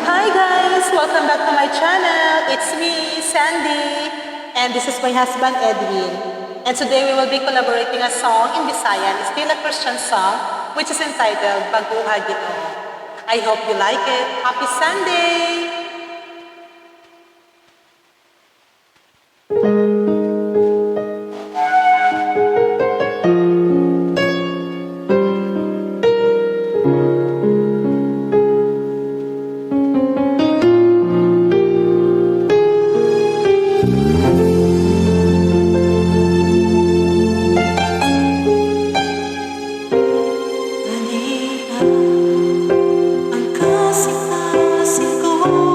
Hi guys! Welcome back to my channel. It's me, Sandy, and this is my husband, Edwin. And today we will be collaborating a song in Visayan, still a Christian song, which is entitled Baguha Ginoo. I hope you like it. Happy Sunday! Ang kasing-kasing ko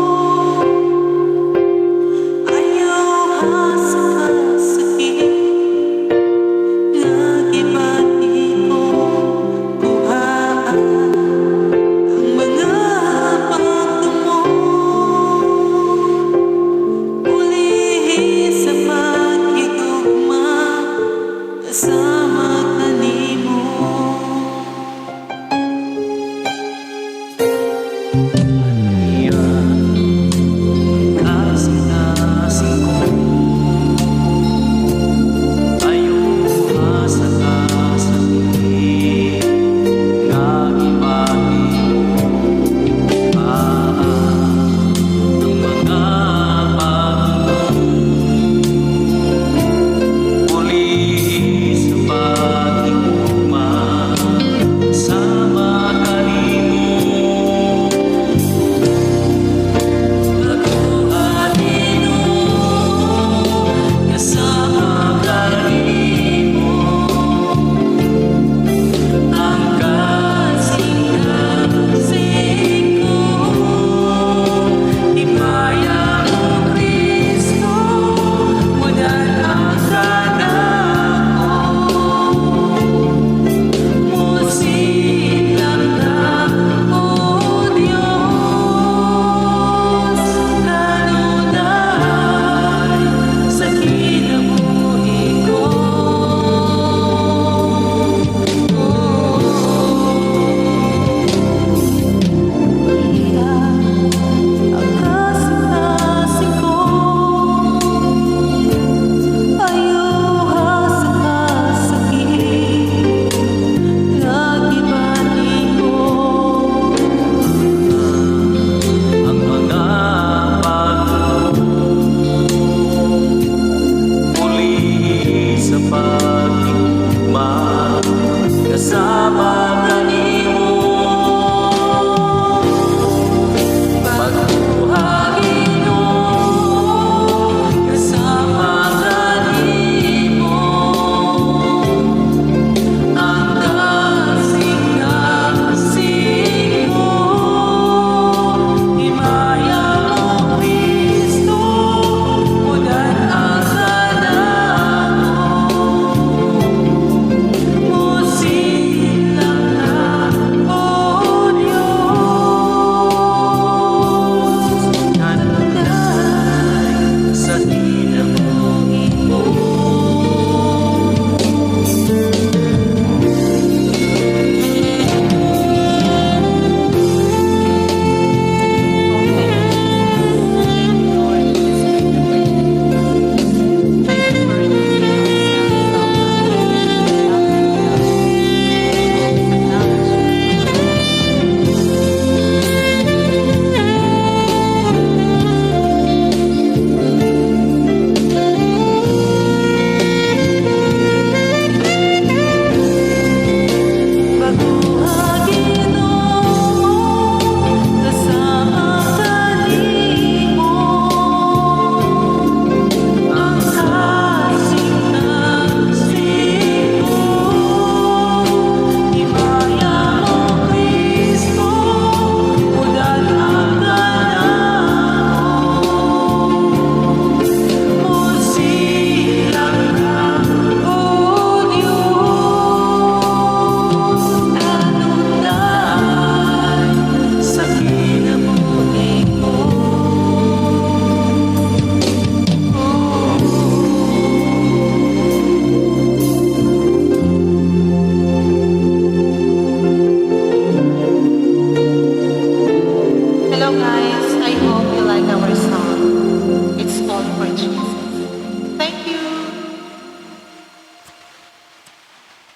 like our song, It's All for Jesus.